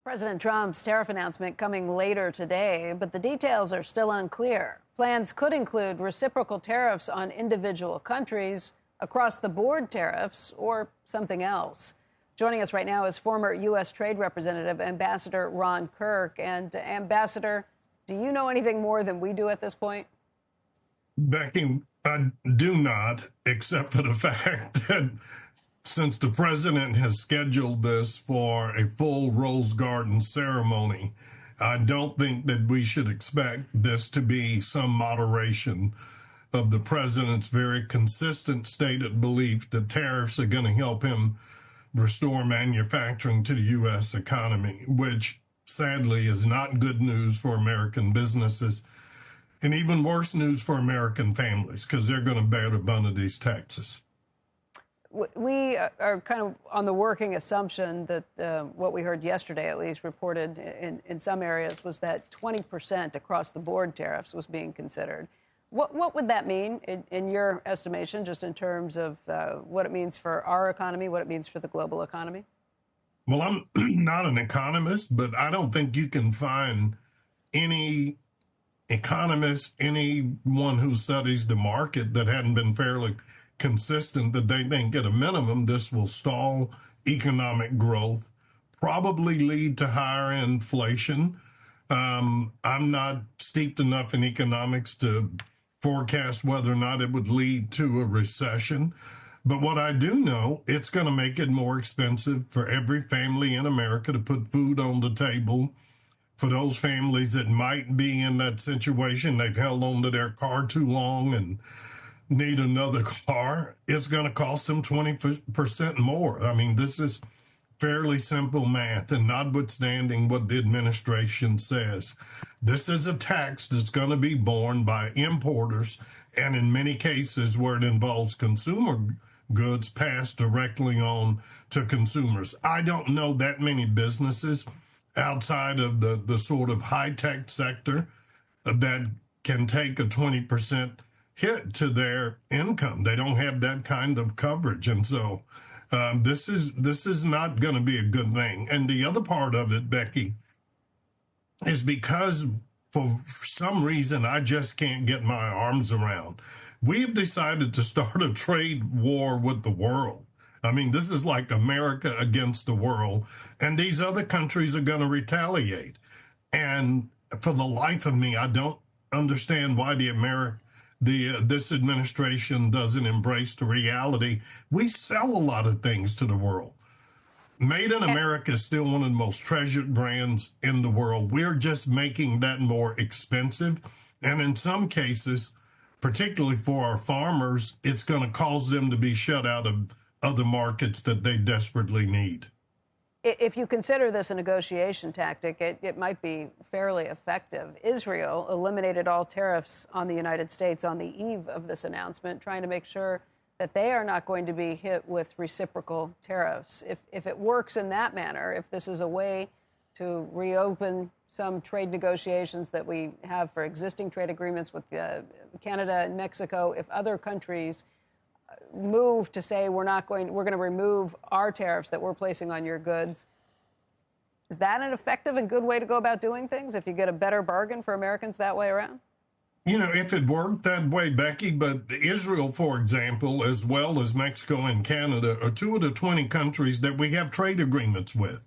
President Trump's tariff announcement coming later today, but the details are still unclear. Plans could include reciprocal tariffs on individual countries, across-the-board tariffs, or something else. Joining us right now is former U.S. Trade Representative Ambassador Ron Kirk. And Ambassador, do you know anything more than we do at this point? Becky, I do not, except for the fact that since the president has scheduled this for a full Rose Garden ceremony, I don't think that we should expect this to be some moderation of the president's very consistent stated belief that tariffs are going to help him restore manufacturing to the U.S. economy, which sadly is not good news for American businesses, and even worse news for American families, because they're going to bear the brunt of these taxes. We are kind of on the working assumption that what we heard yesterday, at least reported in some areas, was that 20% across the board tariffs was being considered. What would that mean in your estimation, just in terms of what it means for our economy, what it means for the global economy? Well, I'm not an economist, but I don't think you can find any economist, anyone who studies the market that hadn't been fairly consistent that they think at a minimum this will stall economic growth, probably lead to higher inflation. I'm not steeped enough in economics to forecast whether or not it would lead to a recession. But what I do know, it's going to make it more expensive for every family in America to put food on the table. For those families that might be in that situation, they've held on to their car too long and need another car, it's going to cost them 20% more. I mean, this is fairly simple math, and notwithstanding what the administration says, this is a tax that's going to be borne by importers, and in many cases where it involves consumer goods, passed directly on to consumers. I don't know that many businesses outside of the sort of high-tech sector that can take a 20% hit to their income. They don't have that kind of coverage. And so this is not going to be a good thing. And the other part of it, Becky, is because for some reason I just can't get my arms around, we've decided to start a trade war with the world. I mean, this is like America against the world, and these other countries are going to retaliate. And for the life of me, I don't understand why this administration doesn't embrace the reality. We sell a lot of things to the world. Made in America is still one of the most treasured brands in the world. We're just making that more expensive. And in some cases, particularly for our farmers, it's going to cause them to be shut out of other markets that they desperately need. If you consider this a negotiation tactic, it might be fairly effective. Israel eliminated all tariffs on the United States on the eve of this announcement, trying to make sure that they are not going to be hit with reciprocal tariffs. If it works in that manner, if this is a way to reopen some trade negotiations that we have for existing trade agreements with Canada and Mexico, if other countries move to say we're going to remove our tariffs that we're placing on your goods, is that an effective and good way to go about doing things if you get a better bargain for Americans that way around? You know, if it worked that way, Becky, but Israel, for example, as well as Mexico and Canada, are two of the 20 countries that we have trade agreements with.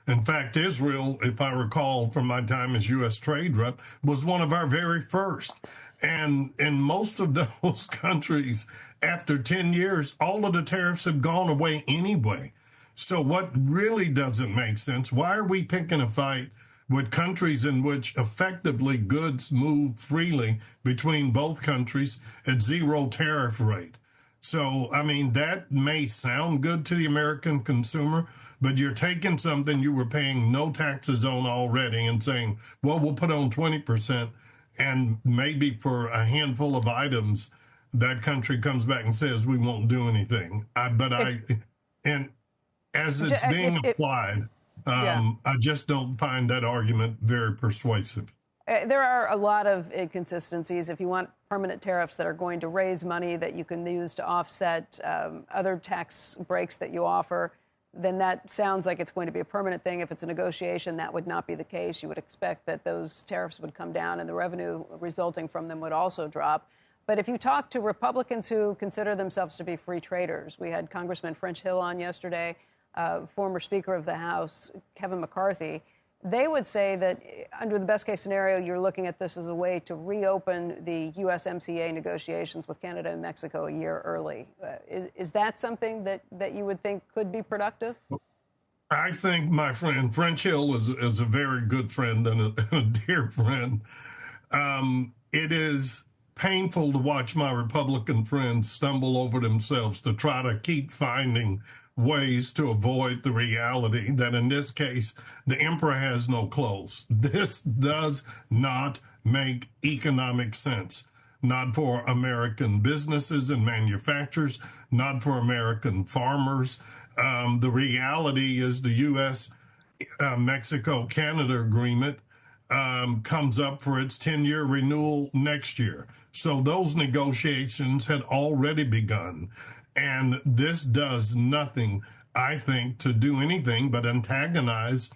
In fact, Israel, if I recall from my time as U.S. Trade Rep, was one of our very first. And in most of those countries, after 10 years, all of the tariffs have gone away anyway. So what really doesn't make sense, why are we picking a fight with countries in which effectively goods move freely between both countries at zero tariff rate? So, I mean, that may sound good to the American consumer, but you're taking something you were paying no taxes on already and saying, well, we'll put on 20%, and maybe for a handful of items, that country comes back and says, we won't do anything. And as it's being applied, I just don't find that argument very persuasive. There are a lot of inconsistencies. If you want permanent tariffs that are going to raise money that you can use to offset other tax breaks that you offer, then that sounds like it's going to be a permanent thing. If it's a negotiation, that would not be the case. You would expect that those tariffs would come down and the revenue resulting from them would also drop. But if you talk to Republicans who consider themselves to be free traders, we had Congressman French Hill on yesterday, former Speaker of the House, Kevin McCarthy. They would say that under the best case scenario, you're looking at this as a way to reopen the USMCA negotiations with Canada and Mexico a year early. Is that something that you would think could be productive? I think my friend French Hill is a very good friend and a dear friend. It is painful to watch my Republican friends stumble over themselves to try to keep finding ways to avoid the reality that in this case, the emperor has no clothes. This does not make economic sense. Not for American businesses and manufacturers, not for American farmers. The reality is the U.S. Mexico-Canada agreement comes up for its 10-year renewal next year. So those negotiations had already begun. And this does nothing, I think, to do anything but antagonize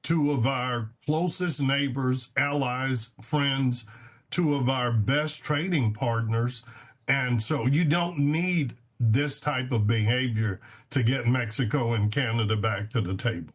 two of our closest neighbors, allies, friends, two of our best trading partners. And so you don't need this type of behavior to get Mexico and Canada back to the table.